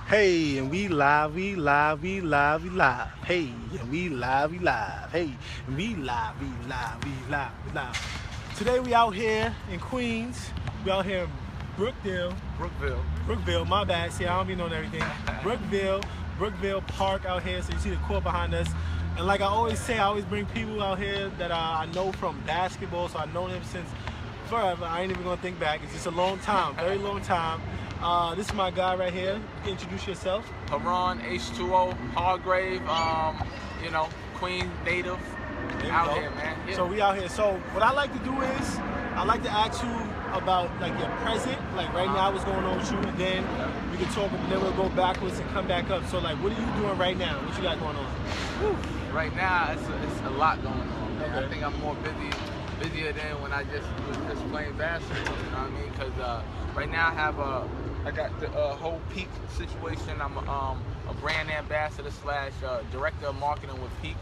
Hey, and we live, we live, we live, we live. Hey, and we live, we live. Hey, and we live, we live, we live, we live. Today we out here in Queens. We out here in Brookdale, Brookville. Brookville, my bad. See, I don't be knowing everything. Brookville Park out here. So you see the court behind us. And like I always say, I always bring people out here that I know from basketball. So I know them since forever. I ain't even gonna think back. It's just a long time, very long time. This is my guy right here. Introduce yourself. Haron H2O Hargrave. Queen native. Out here, man. Yeah. So we out here. So what I like to do is I like to ask you about like your present, like right now what's going on with you, and then we can talk, and then we'll go backwards and come back up. So like, what are you doing right now? What you got going on? Whew. Right now, it's a lot going on, man. Okay. I think I'm more busier than when I was just playing basketball. You know what I mean? Because right now I got the whole Peak situation. I'm a brand ambassador slash director of marketing with Peak.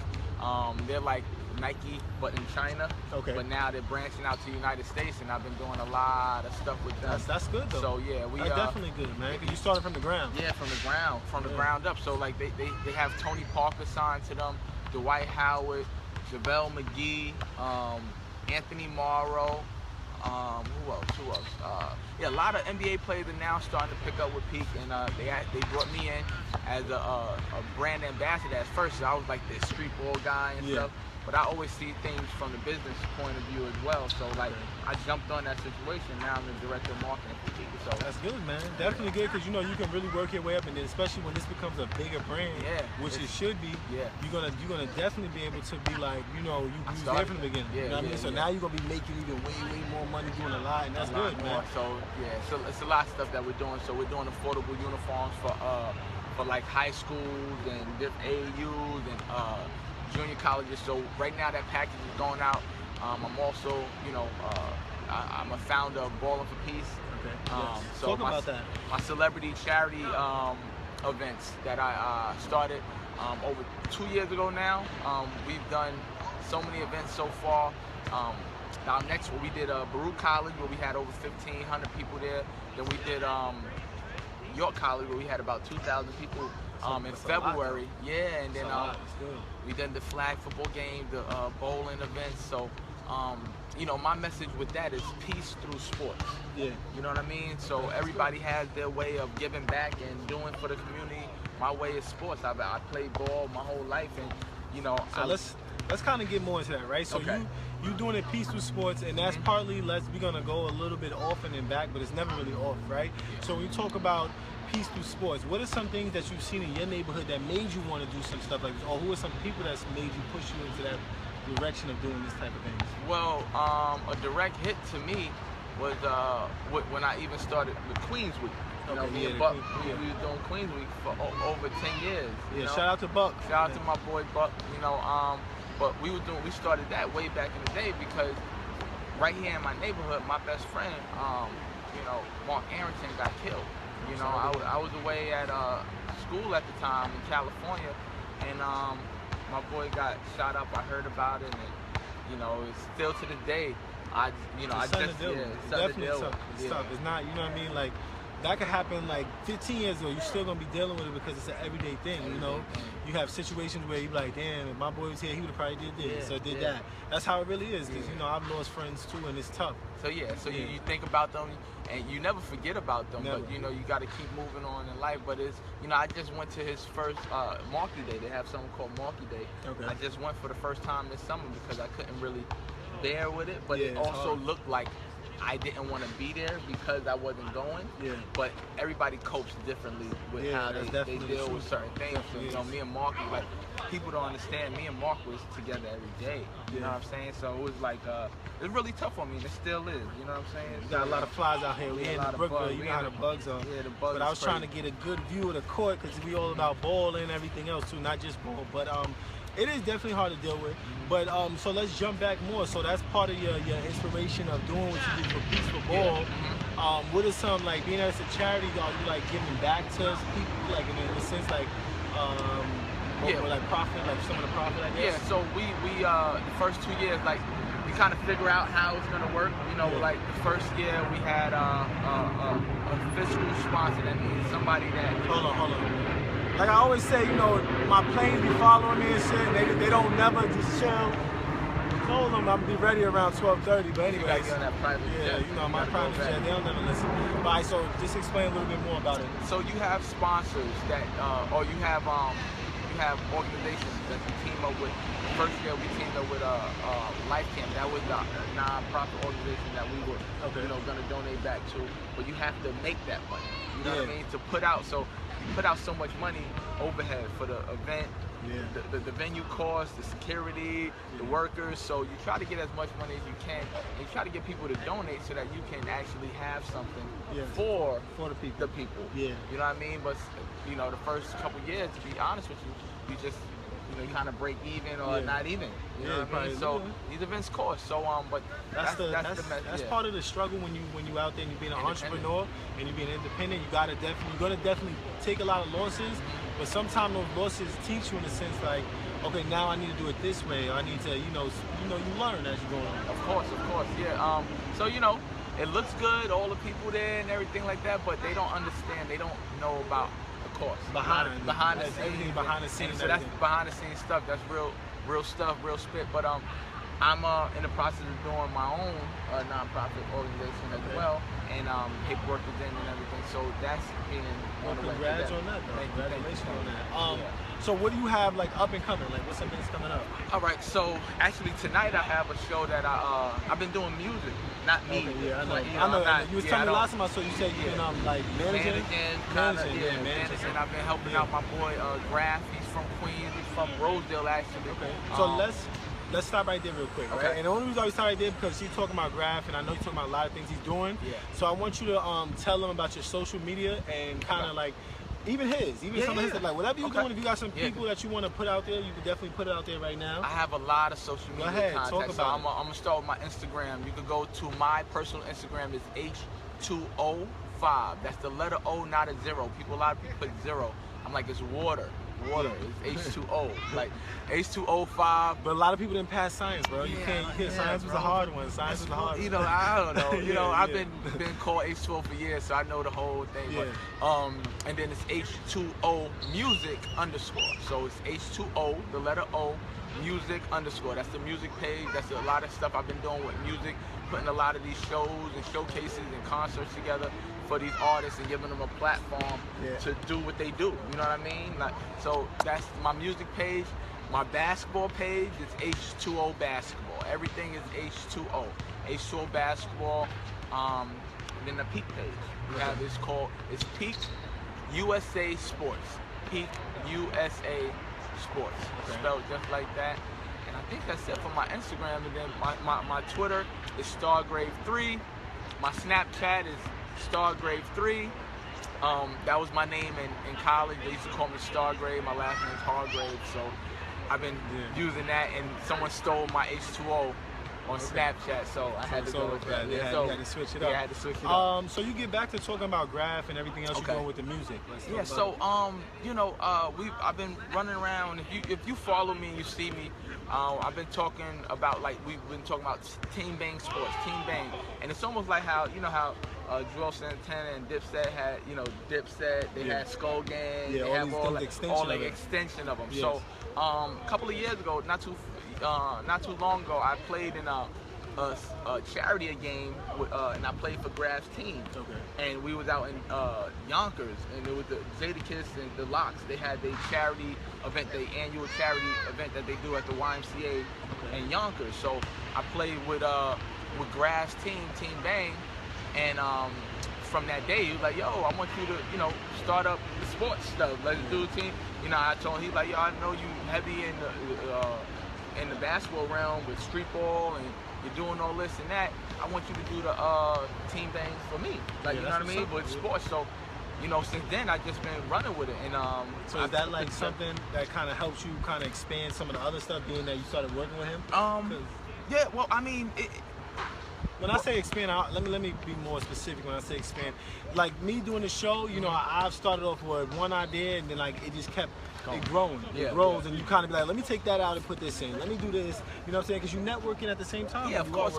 They're like Nike, but in China. Okay. But now they're branching out to the United States, and I've been doing a lot of stuff with them. That's good though. So yeah, that's definitely good, man. Because you started from the ground. Yeah, from the ground up. So like they have Tony Parker signed to them, Dwight Howard, JaVale McGee, Anthony Morrow. Who else? A lot of NBA players are now starting to pick up with Peak, and they brought me in as a brand ambassador at first. So I was like the street ball guy and stuff. But I always see things from the business point of view as well. So like I jumped on that situation. Now I'm the director of marketing for Peak. So that's good, man. Definitely good, because you know you can really work your way up, and then especially when this becomes a bigger brand, which it should be. Yeah. You're gonna definitely be able to be like, you know, you was there from the beginning. Yeah, you know what I mean? So now you're gonna be making even way more money doing a lot, and that's good, man. So yeah, so it's a lot of stuff that we're doing. So we're doing affordable uniforms for like high schools and different AAUs and junior colleges. So right now that package is going out. I'm also, I'm a founder of Ballin' for Peace. Okay. So talk about that. My celebrity charity events that I started over 2 years ago now. We've done so many events so far. Now next, we did Baruch College, where we had over 1,500 people there. Then we did York College, where we had about 2,000 people in February. Yeah, and then we did the flag football game, the bowling events. So, my message with that is peace through sports. Yeah. You know what I mean? So everybody has their way of giving back and doing for the community. My way is sports. I played ball my whole life, and So let's kind of get more into that, right? So you doing it peace through sports, and that's partly we're gonna go a little bit off and then back, but it's never really off, right? Yeah. So when you talk about peace through sports, what are some things that you've seen in your neighborhood that made you want to do some stuff like this, or who are some people that's made you push you into that direction of doing this type of things? Well, a direct hit to me was when I even started the Queens Week. We was doing Queens Week for over 10 years. Yeah, shout out to Buck. Shout out to my boy Buck. But we started that way back in the day, because right here in my neighborhood, my best friend, Mark Arrington, got killed. I was away at school at the time in California, and my boy got shot up. I heard about it, and it's still to this day. It's definitely tough. It's tough. It's not, you know what I mean? Like, that could happen like 15 years ago. You're still gonna be dealing with it because it's an everyday thing. You have situations where you're like, damn, if my boy was here, he would have probably did this or did that. That's how it really is. Because I've lost friends too, and it's tough. So you think about them, and you never forget about them. Never. But you got to keep moving on in life. But it's I just went to his first Marky Day. They have something called Marky Day. Okay. I just went for the first time this summer because I couldn't really bear with it. But it also looked like I didn't want to be there because I wasn't going. Yeah. But everybody copes differently with how they deal with certain things. So, me and Mark, like, people don't understand. Me and Mark was together every day. You know what I'm saying? So it was like, it's really tough on me, and it still is. You know what I'm saying? We got a lot of flies out here. We in Brookville. You know how the bugs are. Yeah, the bugs. But I was trying to get a good view of the court, because we all about ball and everything else too, not just ball. But it is definitely hard to deal with. But so let's jump back more. So that's part of your inspiration of doing what you do for peaceful ball. What is some, like, being as a charity, are you like giving back to people, like in a sense, like like profit, like some of the profit, I guess? Yeah, so we the first 2 years, like you kind of figure out how it's gonna work. You know, like the first year we had a fiscal sponsor. That means somebody that. Hold on. Like I always say, you know, my planes be following me and shit. And they don't never just chill. I told them I'm gonna be ready around 12:30. But anyways, you gotta get on that private jet. You know, my private jet. They don't never listen. All right, so just explain a little bit more about it. So you have sponsors that, or you have organizations that you team up with. First year we teamed up with Life Camp. That was the non-profit organization that we were, you know, gonna donate back to. But you have to make that money. You know what I mean? To put out, so you put out so much money overhead for the event, the venue costs, the security, the workers. So you try to get as much money as you can, and you try to get people to donate so that you can actually have something for the people. You know what I mean? But you know, the first couple years, to be honest with you, you just you kind of break even or not even. You know what I mean? So these events cost. So but that's part of the struggle when you out there and you're being an entrepreneur and you're being independent. You're gonna definitely take a lot of losses, but sometimes those losses teach you in a sense like, okay, now I need to do it this way. Or I need to, you learn as you go on. Of course, yeah. So you know, it looks good, all the people there and everything like that, but they don't understand. They don't know about the cost behind the scenes. Everything behind the scenes. So that's behind the scenes stuff. That's real stuff, real spit. But I'm in the process of doing my own nonprofit organization as well, and paperwork is in and everything. So that's being on the way. Congrats on that, bro. Congratulations on that. So what do you have like up and coming? Like what's some things coming up? All right, so actually tonight I have a show that I've been doing music, not me. Okay, yeah, I know. But, I know. You was telling me last time I saw you said you've been like managing, managing. I've been helping out my boy Graf. He's from Queens. He's from Rosedale actually. Okay. So let's stop right there real quick. Okay. And the only reason I was right there because she's talking about Graf, and I know you're talking about a lot of things he's doing. Yeah. So I want you to tell them about your social media and kind of like. Even some of his stuff, like whatever you're doing, if you got some people that you want to put out there, you can definitely put it out there right now. I have a lot of social media contacts. Talk about so I'm gonna start with my Instagram. You can go to my personal Instagram is H2O5. That's the letter O, not a zero. A lot of people put zero. I'm like, it's water. It's H2O, like H2O5. But a lot of people didn't pass science, bro. You can't. Science was a hard one. Science was a hard one. You know, I don't know. You know, I've been called H2O for years, so I know the whole thing. But, and then it's H2O music _. So it's H2O, the letter O, music _ That's the music page. That's a lot of stuff I've been doing with music, putting a lot of these shows and showcases and concerts together for these artists and giving them a platform to do what they do. You know what I mean? Like, so that's my music page. My basketball page is H2O basketball. Everything is H2O. H2O basketball. And then the Peak page we have it's Peak USA Sports. Peak USA Sports. Spelled just like that. And I think that's it for my Instagram. And then my Twitter is Stargrave3. My Snapchat is Stargrave3. That was my name in college. They used to call me Stargrave. My last name's Hargrave. So I've been using that, and someone stole my H2O on Snapchat, so I had to go with that. You had to switch it up. Yeah, I had to switch it up. So you get back to talking about Graf and everything else you're doing with the music. So you know, I've been running around. If you follow me and you see me, I've been talking about, like, we've been talking about Team Bang sports, Team Bang, and it's almost like how, you know, how Joel Santana and Dipset had, you know, they had Skull Gang, they have all the extension of them. Yes. So a couple of years ago, not too long ago, I played in a charity game and I played for Graf's team. And we was out in Yonkers, and it was the Jadakiss and the Locks. They had their charity event, their annual charity event that they do at the YMCA in Yonkers. So I played with Graf's team, Team Bang, and from that day, he was like, yo, I want you to, you know, start up the sports stuff. Let's do a team. You know, I told him, he's like, yo, I know you heavy in the basketball realm with street ball, and you're doing all this and that. I want you to do the Team Bang for me. Like, you know what I mean? With sports. So, you know, since then, I've just been running with it. And so is that like something that kind of helps you kind of expand some of the other stuff, being that you started working with him? Yeah, well, I mean, when I say expand, let me be more specific. When I say expand, like me doing the show, you know, I've started off with one idea, and then like it just kept it grows. Yeah, it grows, and you kind of be like, let me take that out and put this in. Let me do this. You know what I'm saying? Because you're networking at the same time. Yeah, of course.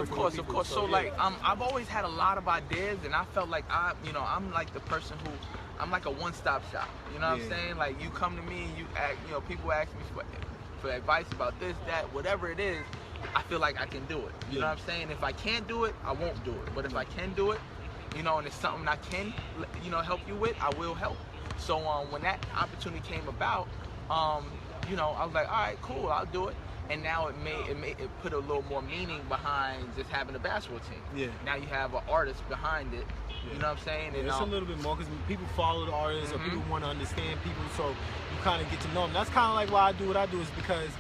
So like, I've always had a lot of ideas, and I felt like I'm like the person who, I'm like a one-stop shop. You know what I'm saying? Like, you come to me, and people ask me for advice about this, that, whatever it is. I feel like I can do it. You know what I'm saying? If I can't do it, I won't do it. But if I can do it, and it's something I can, help you with, I will help. So when that opportunity came about, I was like, all right, cool, I'll do it. And now it put a little more meaning behind just having a basketball team. Yeah. Now you have an artist behind it. You know what I'm saying? And it's a little bit more because people follow the artists, or people want to understand people, so you kind of get to know them. That's kind of like why I do what I do, is because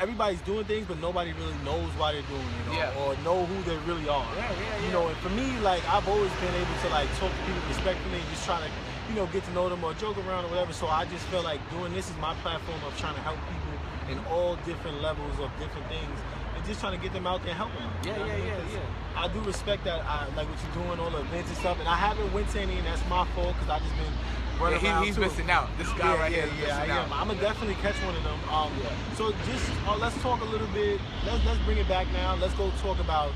everybody's doing things, but nobody really knows why they're doing it, or know who they really are. And for me, like, I've always been able to like talk to people respectfully, and just try to, get to know them or joke around or whatever. So I just feel like doing this is my platform of trying to help people in all different levels of different things, and just trying to get them out there and help them. I do respect that. I like what you're doing, all the events and stuff, and I haven't went to any, and that's my fault because I just been running around. He's missing out. This guy right here is missing out. I'm gonna definitely catch one of them. So just let's talk a little bit. Let's bring it back now. Let's go talk about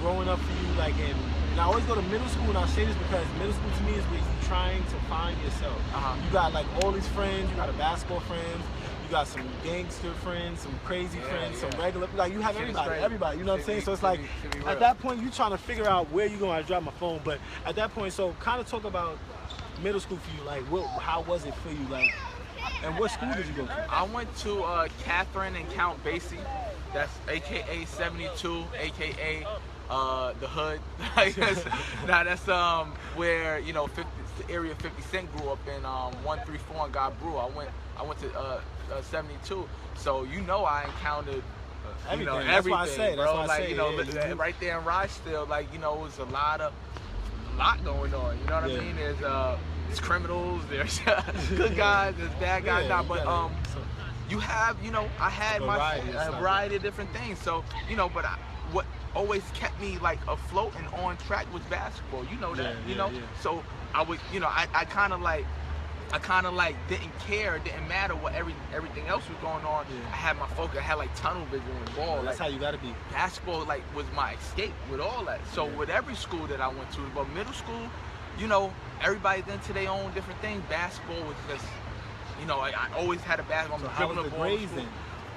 growing up for you, like and I always go to middle school, and I say this because middle school to me is where you're trying to find yourself. You got like all these friends. You got a basketball friends. You got some gangster friends, some crazy friends, some regular. Like, you have everybody. You know what I'm saying? So it's like, at that point, you trying to figure out where you're going. I drop my phone, but at that point, so kind of talk about middle school for you. Like, how was it for you? Like, and what school did you go to? I went to Catherine and Count Basie. That's AKA 72, AKA the hood. That's where area 50 Cent grew up in 134 and got brew. I went to 72, so I encountered everything. That's why I say, bro. That's why I say, right there in Rochdale, like it was a lot going on. You know what I mean? There's criminals, there's good guys, there's bad guys. But you have I had a variety of different things. So but what always kept me like afloat and on track was basketball. You know that. So I would I kind of like didn't care, didn't matter what everything else was going on. I had my focus. I had like tunnel vision with ball. That's how you gotta be. Basketball was my escape with all that. So with every school that I went to, but middle school, everybody's into their own different thing. Basketball was just, I always had a basketball. So how was the grades then?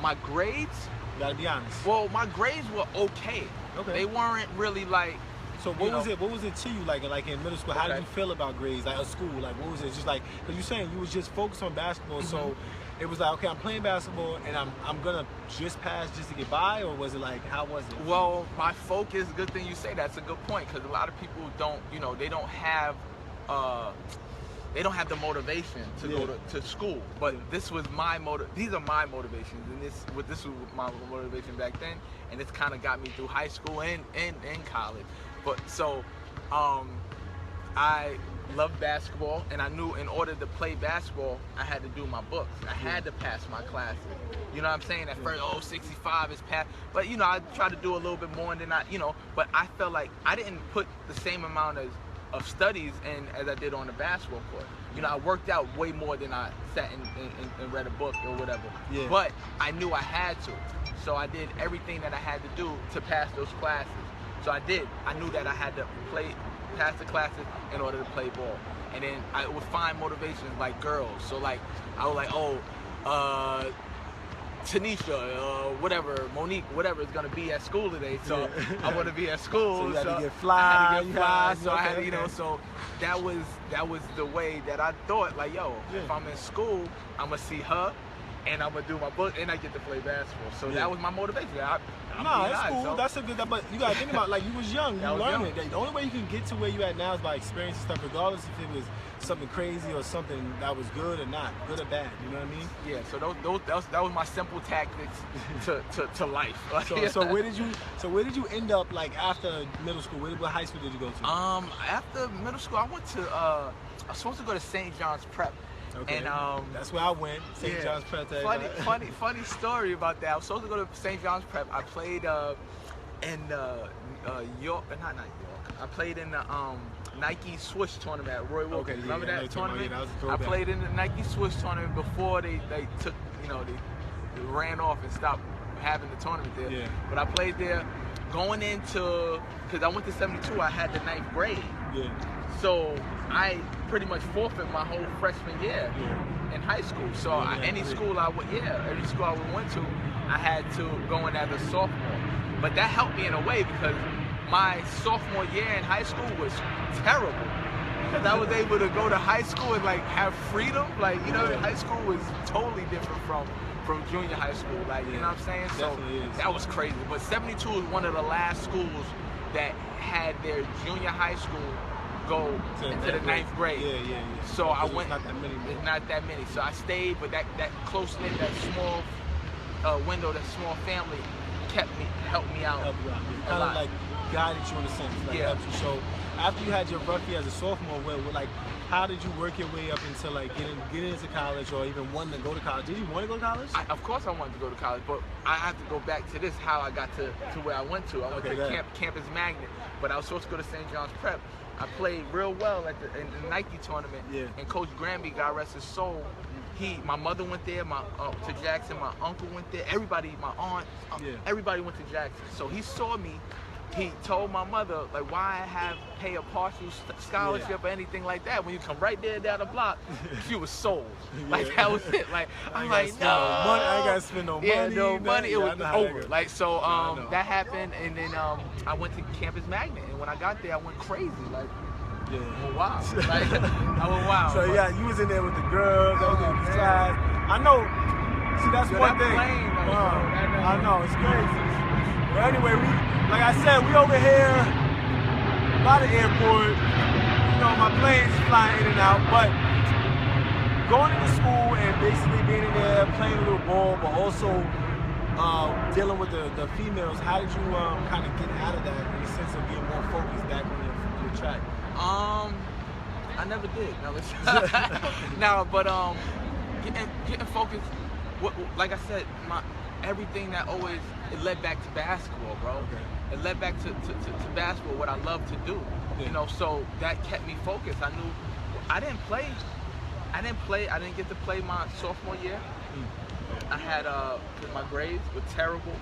My grades? You gotta be honest. Well, my grades were okay. They weren't really like. So what was it? What was it to you like in middle school? How did you feel about grades, like at school? Like, what was it? Just like, because you're saying you was just focused on basketball, so it was like, okay, I'm playing basketball and I'm gonna just pass just to get by, or was it like, how was it? Well, my focus. Good thing you say that. It's a good point, because a lot of people don't, they don't have the motivation to go to school. But this was these are my motivations, and this was my motivation back then, and it's kind of got me through high school and college. But so I loved basketball, and I knew in order to play basketball, I had to do my books. I had to pass my classes. You know what I'm saying? At first, 65 is passed. But, I tried to do a little bit more than but I felt like I didn't put the same amount of studies in as I did on the basketball court. I worked out way more than I sat and read a book or whatever. But I knew I had to. So I did everything that I had to do to pass those classes. So I did. I knew that I had to pass the classes in order to play ball. And then I would find motivations like girls. So like, I was like, Tanisha, whatever, Monique, whatever is gonna be at school today. So I want to be at school. So you had to get fly. So I had to, so that was the way that I thought. Like, if I'm in school, I'm gonna see her, and I'm gonna do my book, and I get to play basketball. So that was my motivation. That's cool. So. That's a good. But you gotta think about, like, you was young. You learned it. The only way you can get to where you at now is by experiencing stuff, regardless if it was something crazy or something that was good or not, good or bad. You know what I mean? Yeah. So that was my simple tactics to life. So where did you end up, like, after middle school? What high school did you go to? After middle school, I went to. I was supposed to go to St. John's Prep. Okay. And that's where I went. St. John's Prep. Funny story about that. I was supposed to go to St. John's Prep. I played in York, not York. I played in the Nike Swish tournament at Roy Wilkins. Okay, Remember that tournament? That was a I throwback. played in the Nike Swish tournament before they took, they ran off and stopped having the tournament there. Yeah. But I played there going into, because I went to 72, I had the 9th grade. Yeah. So I pretty much forfeit my whole freshman year in high school. So any school I went to, I had to go in as a sophomore. But that helped me in a way because my sophomore year in high school was terrible. Because I was able to go to high school and like have freedom. Like, high school was totally different from junior high school. Like, you know what I'm saying? So that was crazy. But 72 was one of the last schools that had their junior high school go into the 9th grade. Yeah. So I went. Not that many. Not that many. So I stayed, but that close knit, that small window, that small family helped me out. Kind of like guided you in a sense. Like helped you. So after you had your rough year as a sophomore, how did you work your way up into like getting into college or even wanting to go to college? Did you want to go to college? Of course I wanted to go to college, but I have to go back to this, how I got to where I went to. I went to Campus Magnet, but I was supposed to go to St. John's Prep. I played real well in the Nike tournament, and Coach Granby, God rest his soul, my mother went there, to Jackson, my uncle went there, everybody, my aunt, everybody went to Jackson. So he saw me. He told my mother, like, why pay a partial scholarship or anything like that when you come right there down the block? She was sold. Like, that was it. Like, I'm like, no. I ain't got to spend no money. Yeah, no money. It was over. That like, so that happened, and then I went to Campus Magnet, and when I got there, I went crazy. Like, I went wild. Like, I went wild. So, you was in there with the girls, everything was class. I know. See, that's one thing. I know, it's crazy. But anyway, like I said, we over here by the airport. My plane's flying in and out, but going into school and basically being in there, playing a little ball, but also dealing with the females, how did you kind of get out of that in the sense of being more focused back on your track? I never did. No, but getting focused. Like I said, everything that always, it led back to basketball, bro. Okay. It led back to basketball, what I love to do. So that kept me focused. I knew I didn't get to play my sophomore year. I had my grades were terrible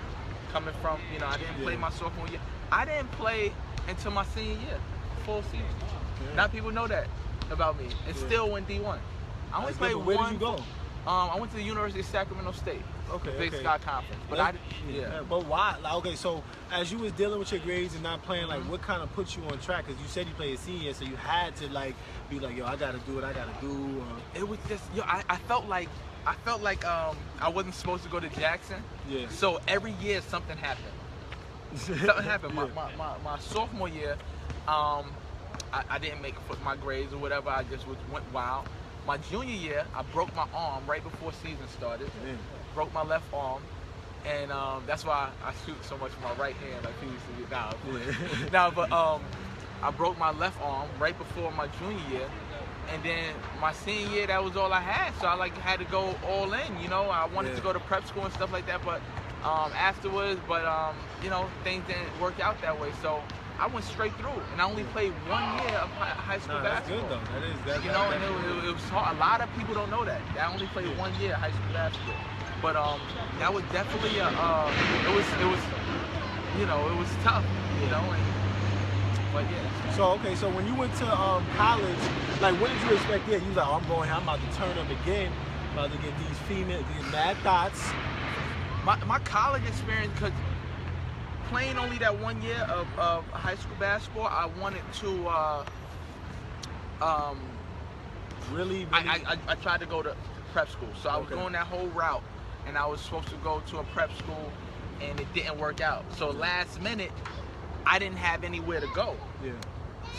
coming from, I didn't play my sophomore year. I didn't play until my senior year, full season. Not people know that about me. And still went D1. I only played one. Where did you go? I went to the University of Sacramento State. Big Sky Conference. But But why? Okay, so as you was dealing with your grades and not playing, like, what kind of put you on track? Because you said you played a senior, so you had to be like, I gotta do what I gotta do. It was just, I felt like I wasn't supposed to go to Jackson. Yeah. So every year something happened. Something happened. My sophomore year, I didn't make my grades or whatever. I just went wild. My junior year, I broke my arm right before season started. Broke my left arm, and that's why I shoot so much with my right hand, like people used to get now. But I broke my left arm right before my junior year, and then my senior year, that was all I had. So I had to go all in. I wanted to go to prep school and stuff like that, but afterwards, things didn't work out that way. So I went straight through, and I only played 1 year of high school basketball. That's good though. That is. And it was hard. A lot of people don't know that. I only played 1 year of high school basketball, but that was definitely it was tough, but yeah. So when you went to college, like, what did you expect there? You was like, I'm going here, I'm about to turn up again, I'm about to get these females, these mad thoughts. My college experience, because playing only that 1 year of high school basketball, I wanted to really? I tried to go to prep school, so I was going that whole route, and I was supposed to go to a prep school, and it didn't work out. So last minute, I didn't have anywhere to go. Yeah.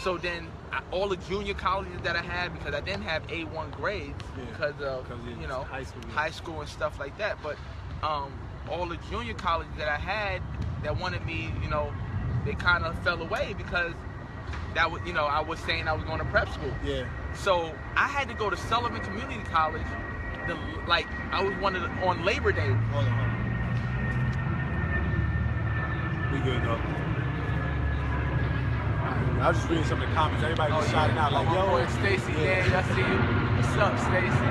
So then all the junior colleges that I had, because I didn't have A1 grades because of high school and stuff like that, but all the junior colleges that I had that wanted me, they kind of fell away because that was, I was saying I was going to prep school. Yeah. So I had to go to Sullivan Community College. I was on Labor Day. Hold on. We good though. I was just reading some of the comments. Everybody just shouting out like, yo. Boy, Stacy, yeah, I see you. What's up, Stacy?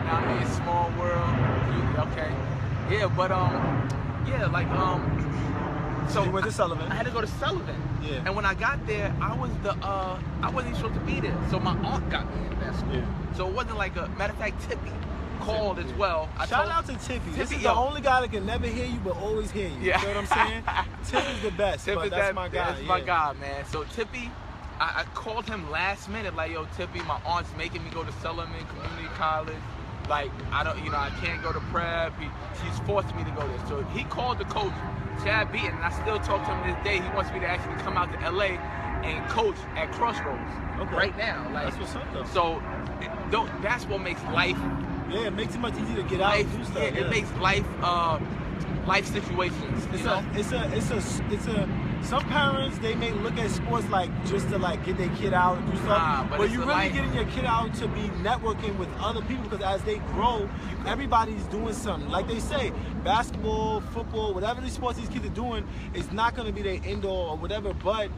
Now I mean, small world. Okay. Yeah, but yeah, like so you went to Sullivan. I had to go to Sullivan. Yeah. And when I got there, I wasn't even supposed to be there. So my aunt got me in that school. Yeah. So it wasn't like a matter of fact, Tippy called as well. Shout out to Tippy. This is the only guy that can never hear you but always hear you. Yeah. You know what I'm saying? Tippy's the best. But that's my guy. That's my guy, man. So Tippy, I called him last minute, like, yo, Tippy, my aunt's making me go to Sullivan Community College. Like, I can't go to prep. She's forced me to go there. So he called the coach, Chad Beaton, and I still talk to him this day. He wants me to actually come out to LA and coach at Crossroads right now. Like, that's what's up, though. So that's what makes life. Yeah, it makes it much easier to get out and do stuff. Yeah, it makes life situations. Some parents, they may look at sports like just to like get their kid out and do stuff, but you're really getting your kid out to be networking with other people, because as they grow, everybody's doing something. Like they say, basketball, football, whatever these sports these kids are doing is not going to be their end all or whatever, but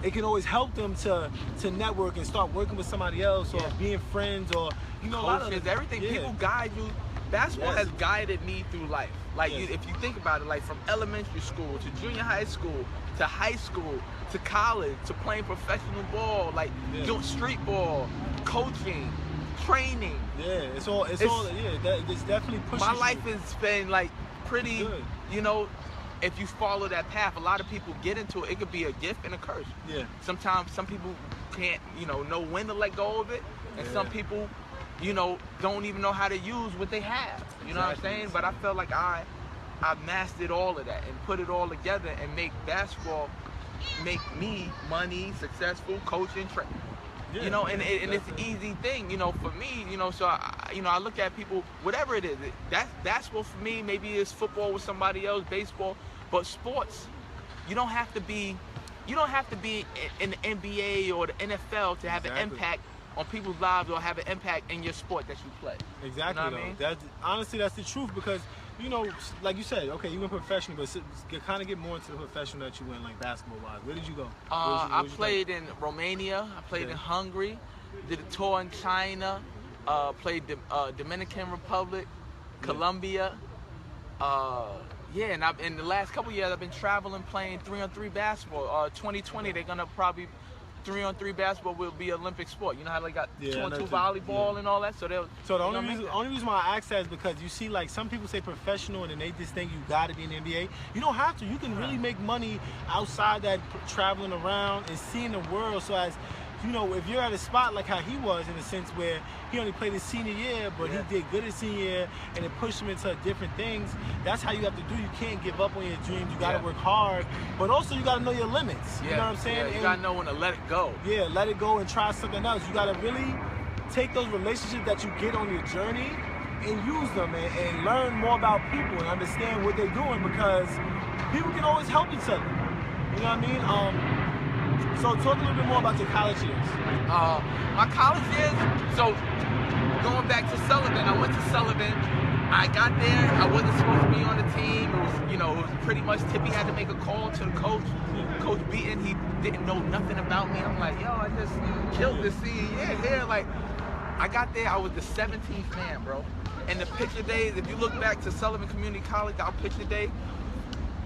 it can always help them to network and start working with somebody else or being friends or, you know, coaches, everything. People guide you. Basketball has guided me through life. Like, if you think about it, like from elementary school to junior high school to high school to college to playing professional ball, like doing street ball, coaching, training. Yeah, it's definitely pushing. My life has been like pretty good. You know, if you follow that path, a lot of people get into it. It could be a gift and a curse. Yeah. Sometimes some people can't, know when to let go of it, and some people, don't even know how to use what they have. You know what I'm saying? But I felt like I mastered all of that and put it all together and make basketball make me money, successful, coaching, and it's an easy thing, for me, so I look at people, whatever it is, that's basketball for me, maybe it's football with somebody else, baseball, but sports, you don't have to be in the NBA or the NFL to have an impact on people's lives or have an impact in your sport that you play. Exactly. You know what I mean? Honestly, that's the truth, because like you said, okay, you went professional, but kind of get more into the professional that you went, like basketball-wise. Where did you go? I played in Romania. I played in Hungary. Did a tour in China. Played Dominican Republic, Colombia. And in the last couple years, I've been traveling, playing 3-on-3 basketball. 2020, they're gonna probably 3-on-3 basketball will be Olympic sport. You know how they got 2-on-2 volleyball and all that? So the only reason why I ask that is because you see, like, some people say professional and then they just think you got to be in the NBA. You don't have to. You can really make money outside that, traveling around and seeing the world. So as if you're at a spot like how he was, in a sense where he only played his senior year, but he did good his senior year, and it pushed him into different things. That's how you have to do. You can't give up on your dreams. You got to work hard, but also you got to know your limits. You know what I'm saying? You got to know when to let it go. Yeah, let it go and try something else. You got to really take those relationships that you get on your journey and use them and learn more about people and understand what they're doing, because people can always help each other. You know what I mean? So talk a little bit more about your college years. My college years, so going back to Sullivan, I went to Sullivan. I got there, I wasn't supposed to be on the team. It was pretty much Tippy had to make a call to the coach. Coach Beaton, he didn't know nothing about me. I'm like, yo, I just killed this senior year. Like, I got there, I was the 17th man, bro. And the picture days, if you look back to Sullivan Community College, our picture day,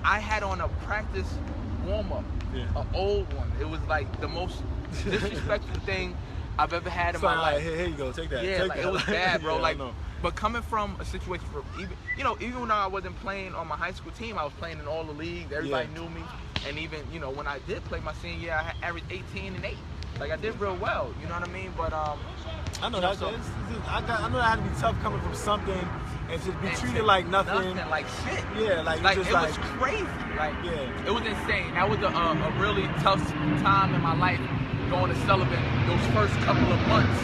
I had on a practice warm-up. An old one. It was like the most disrespectful thing I've ever had in my life. Here you go, take that. Yeah, take that. It was bad, bro. But coming from a situation where even when I wasn't playing on my high school team, I was playing in all the leagues. Everybody knew me, and even when I did play my senior year, I averaged 18 and 8. Like, I did real well. You know what I mean? But I know that. I know that had to be tough coming from something and to be treated like nothing. Like shit. Yeah, like it was crazy. Like, it was insane. That was a really tough time in my life, going to Sullivan those first couple of months,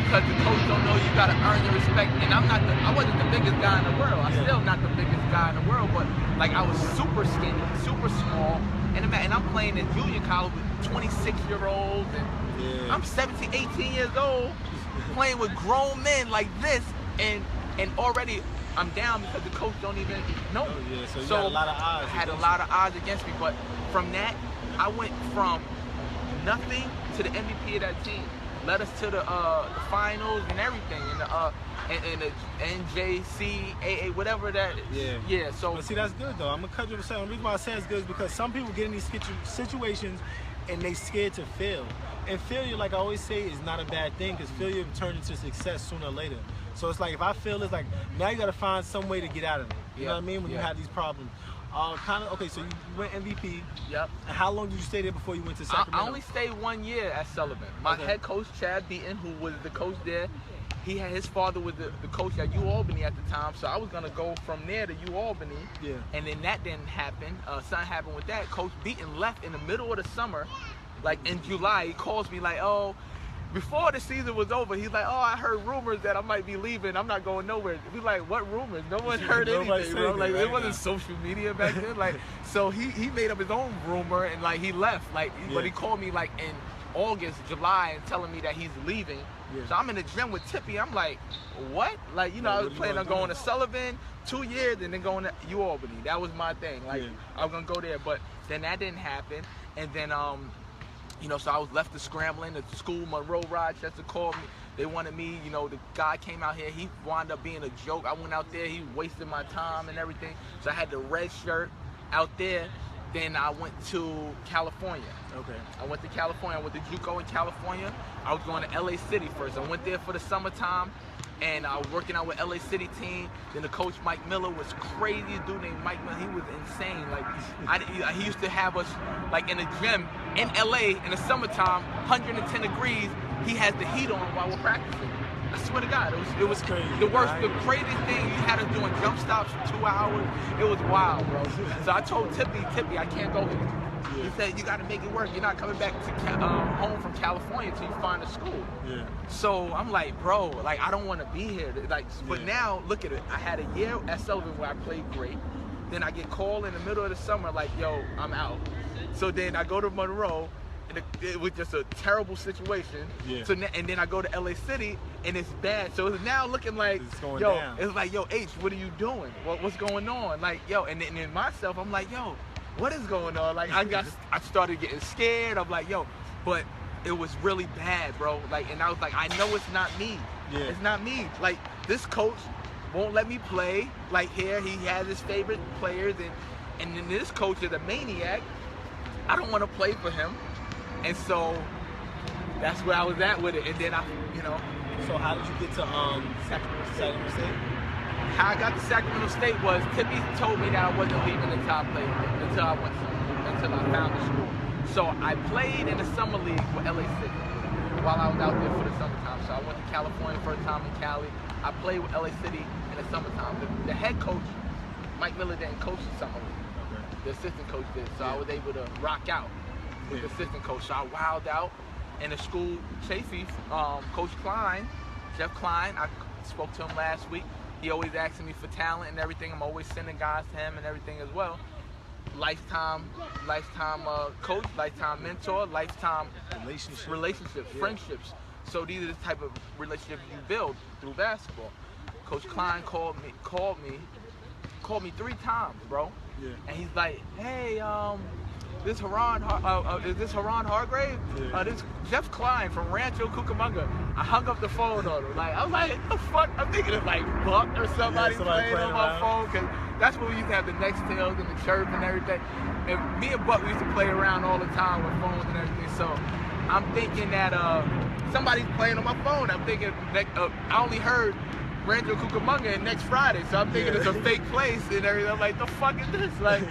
because the coach don't know you gotta earn your respect. And I wasn't the biggest guy in the world. I'm still not the biggest guy in the world, but like, I was super skinny, super small, and I'm playing in junior college with 26-year-olds, and I'm 17, 18 years old, playing with grown men like this, and already I'm down because the coach don't even know me. So you had a lot of odds. I had a lot of odds against me, but from that, I went from nothing to the MVP of that team. Led us to the finals and everything, and the NJCAA, whatever that is. Yeah. Yeah. So. But see, that's good though. I'm gonna cut you off. The reason why I say it's good is because some people get in these situations and they scared to fail. And failure, like I always say, is not a bad thing because failure turns into success sooner or later. So it's like if I fail, it's like now you gotta find some way to get out of it. You know what I mean? When you have these problems. Okay, so you went MVP. Yep. And how long did you stay there before you went to Sacramento? I only stayed 1 year at Sullivan. My head coach, Chad Beaton, who was the coach there, his father was the coach at UAlbany at the time, so I was gonna go from there to UAlbany. Yeah. And then that didn't happen. Something happened with that. Coach Beaton left in the middle of the summer, like in July. He calls me like, oh, before the season was over, he's like, oh, I heard rumors that I might be leaving. I'm not going nowhere. We like, what rumors? No one heard anything, bro. Like, it wasn't social media back then. Like, so he made up his own rumor and like he left. Like, but he called me like in August, July, and telling me that he's leaving. Yeah. So I'm in the gym with Tippy. I'm like, what? Like, you know, I was planning on going to Sullivan 2 years and then going to UAlbany. That was my thing. Like, I was gonna go there, but then that didn't happen. And then you know, so I was left to scrambling. The school, Monroe Rochester, called me. They wanted me, you know, the guy came out here. He wound up being a joke. I went out there. He wasted my time and everything. So I had the red shirt out there. Then I went to California. Okay. I went to California. I went to JUCO in California. I was going to LA City first. I went there for the summertime. And I was working out with LA City team. Then the coach Mike Miller was crazy. A dude named Mike Miller. He was insane. Like he used to have us like in the gym in LA in the summertime, 110 degrees. He has the heat on while we're practicing. I swear to God, it was crazy. The craziest thing. He had us doing jump stops for 2 hours. It was wild, bro. So I told Tippy, I can't go here. Yeah. He said, you got to make it work. You're not coming back to home from California until you find a school. Yeah. So I'm like, bro, like, I don't want to be here. Like, but now, look at it. I had a year at Sullivan where I played great. Then I get called in the middle of the summer, like, yo, I'm out. So then I go to Monroe, and it was just a terrible situation. Yeah. So and then I go to LA City, and it's bad. So it's now looking like, it's like, yo, H, what are you doing? What's going on? Like, yo, and then in myself, I'm like, yo, what is going on? Like, I started getting scared. I'm like, yo, but it was really bad, bro. Like, and I was like, I know it's not me. Yeah. It's not me. Like, this coach won't let me play. Like, here, he has his favorite players, and then this coach is a maniac. I don't want to play for him. And so that's where I was at with it. And then you know. So how did you get to Sacramento State? How I got to Sacramento State was Tippy told me that I wasn't leaving until I found the school. So I played in the summer league with LA City while I was out there for the summertime. So I went to California first time in Cali. I played with LA City in the summertime. The head coach, Mike Miller, didn't coach the summer league. Okay. The assistant coach did. So I was able to rock out with the assistant coach. So I wilded out. And the school, Chafee, Coach Klein, Jeff Klein, I spoke to him last week. He always asking me for talent and everything. I'm always sending guys to him and everything as well. Lifetime coach, lifetime mentor, lifetime relationships, friendships. So these are the type of relationships you build through basketball. Coach Klein called me 3 times, bro. Yeah. And he's like, hey, this Haron, is this Haron Hargrave? Yeah. This Jeff Klein from Rancho Cucamonga. I hung up the phone on him. Like, I was like, what the fuck? I'm thinking it's like Buck or somebody playing on my phone, because that's when we used to have the next tails and the chirp and everything. And me and Buck, we used to play around all the time with phones and everything. So I'm thinking that somebody's playing on my phone. I'm thinking, I only heard Rancho Cucamonga next Friday, so I'm thinking it's a fake place and everything. I'm like, the fuck is this? Like,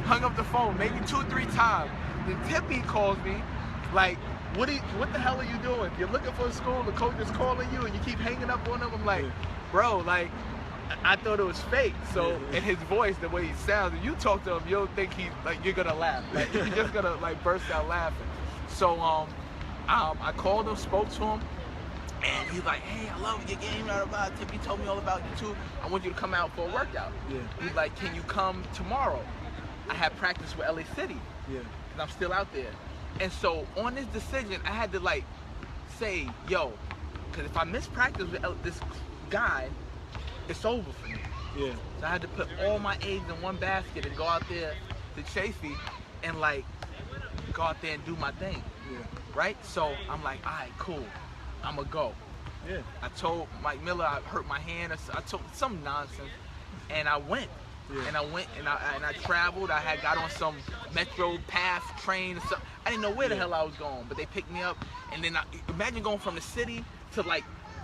hung up the phone maybe 2 or 3 times. Then Tippy calls me, like, what the hell are you doing? You're looking for a school, the coach is calling you, and you keep hanging up on him. I'm like, bro, like, I thought it was fake. So in his voice, the way he sounds, if you talk to him, you'll think you're gonna laugh. Like, you're just gonna like burst out laughing. So I called him, spoke to him. And he's like, hey, I love your game. Tippy told me all about you too. I want you to come out for a workout. Yeah. He's like, can you come tomorrow? I had practice with LA City. Yeah. And I'm still out there. And so on this decision, I had to like say, yo, because if I miss practice with this guy, it's over for me. Yeah. So I had to put all my eggs in one basket and go out there to Chafee and like go out there and do my thing. Yeah. right? So I'm like, all right, cool, I'm gonna go. Yeah. I told Mike Miller I hurt my hand. I told some nonsense, and I went. Yeah. And I went and I traveled. I had got on some Metro Path train or something. I didn't know where the hell I was going, but they picked me up. And then imagine going from the city to like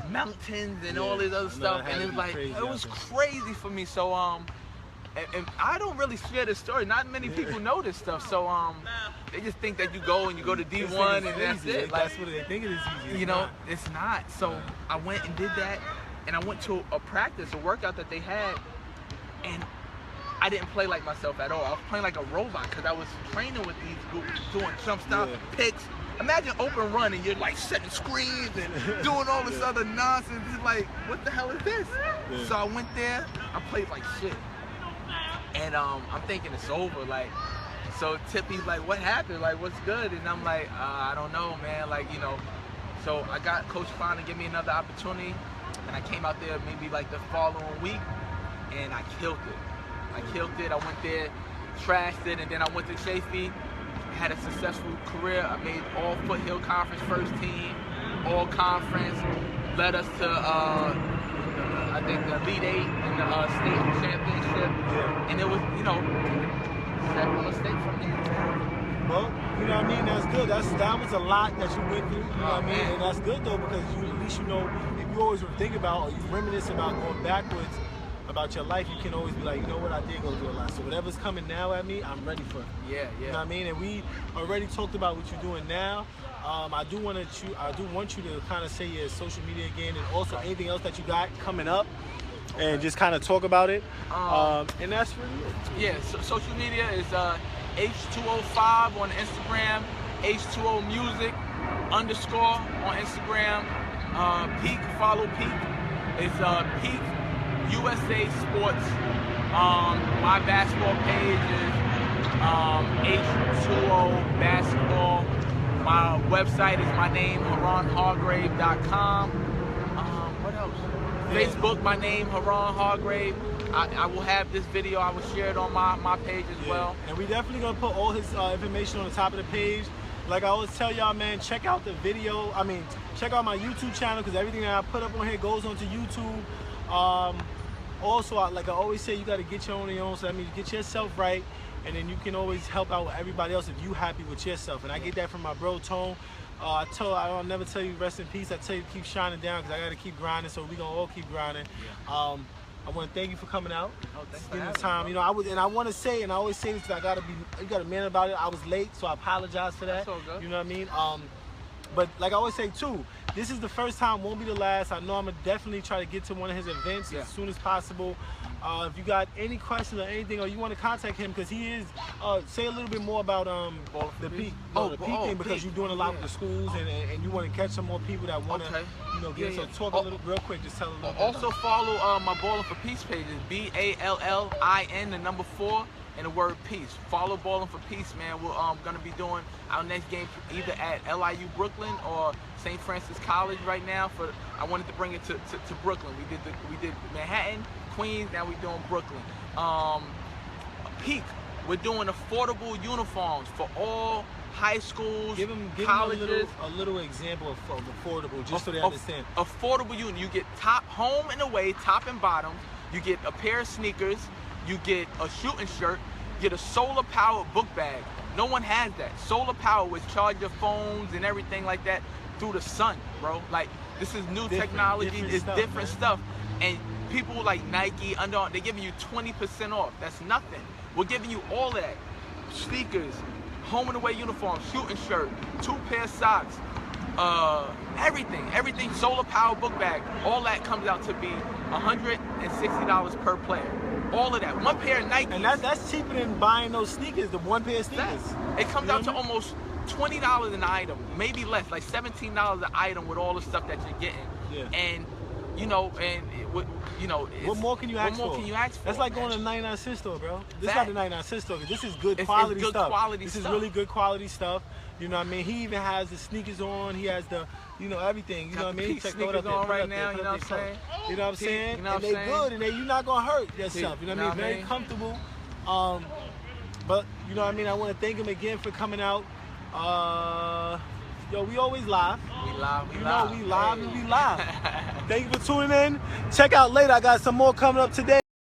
mountains and all this other stuff. And it was like it was crazy for me. So and I don't really share this story. Not many people know this stuff. So they just think that you go and you go to D1 and that's it. Like, that's what they think it is easy. You know, it's not. So I went and did that, and I went to a practice, a workout that they had, and I didn't play like myself at all. I was playing like a robot because I was training with these groups, doing jump stop, picks. Imagine open run and you're like setting screens and doing all this other nonsense. It's like, what the hell is this? Yeah. So I went there, I played like shit. And I'm thinking it's over. Like, so Tippy's like, what happened? Like, what's good? And I'm like, I don't know, man. Like, you know. So I got Coach Fine to give me another opportunity. And I came out there maybe like the following week and I killed it. I killed it. I went there, trashed it, and then I went to Chafee. Had a successful career. I made all Foothill Conference first team, all conference. Led us to I think the Elite Eight and the state championship. Yeah. And it was, you know, several mistakes from me. Well, you know what I mean? That's good. That was a lot that you went through. You know what I mean? And that's good though, because at least you know, if you always think about or you reminisce about going backwards about your life, you can always be like, you know what, I did go through a lot. So whatever's coming now at me, I'm ready for it. Yeah, yeah. You know what I mean? And we already talked about what you're doing now. I do want you to kind of say your social media again, and also anything else that you got coming up, and just kind of talk about it. And that's really it. Yeah, so social media is H205 on Instagram, H2O Music _ on Instagram. Peak, follow Peak. It's Peak USA Sports. My basketball page is H2O Basketball. My website is my name, HaronHargrave.com. What else? Facebook, my name, Haron Hargrave. I will have this video. I will share it on my page as well. And we definitely gonna put all his information on the top of the page. Like I always tell y'all, man, check out the video. I mean, check out my YouTube channel, because everything that I put up on here goes onto YouTube. Also, like I always say, you got to get your own. So that means get yourself right, and then you can always help out with everybody else if you happy with yourself. And I get that from my bro Tone. I'll never tell you rest in peace. I tell you keep shining down, because I got to keep grinding. So we gonna all keep grinding. Yeah. I want to thank you for coming out. Oh, thanks for giving the time. You know, I want to say, and I always say this, because you got to man about it. I was late, so I apologize for that. That's all good. You know what I mean? But like I always say too, this is the first time, won't be the last. I know I'm gonna definitely try to get to one of his events as soon as possible. If you got any questions or anything, or you want to contact him, because he is, say a little bit more about the Peak, the Peak thing, because you're doing a lot with the schools, and you want to catch some more people that want to, you know, get. So talk a little real quick, just tell a little bit. Also follow my Ballin' for Peace page. It's BALLIN, the number 4. And the word peace. Follow Ballin' for Peace, man. We're gonna be doing our next game either at LIU Brooklyn or St. Francis College right now. I wanted to bring it to Brooklyn. We did Manhattan, Queens. Now we're doing Brooklyn. Peak. We're doing affordable uniforms for all high schools, colleges. A little example of affordable, just so they understand. Affordable uniform. You get top, home and away, top and bottom. You get a pair of sneakers. You get a shooting shirt, get a solar-powered book bag. No one has that. Solar power, which charge your phones and everything like that through the sun, bro. Like, this is new technology. It's different stuff. And people like Nike, Under Armour, they're giving you 20% off. That's nothing. We're giving you all of that. Sneakers, home and away uniform, shooting shirt, 2 pair of socks, everything, solar powered book bag. All that comes out to be $160 per player. All of that. 1 pair of Nikes. And that's cheaper than buying those sneakers, the 1 pair of sneakers. It comes out to almost $20 an item, maybe less, like $17 an item with all the stuff that you're getting. Yeah. And what more can you ask for? That's like going to the 99 cent store, bro. This is not the 99 cent store. This is good quality stuff. This is really good quality stuff. You know what I mean? He even has the sneakers on. He has the, you know, everything. You know what I mean? Check sneakers on right now. You know what I'm saying? You know what I'm saying? And they good, and you're not gonna hurt yourself. You know what I mean? Very comfortable. But you know what I mean? I want to thank him again for coming out. Yo, we always live. We live. You know, we live and we live. Thank you for tuning in. Check out later. I got some more coming up today.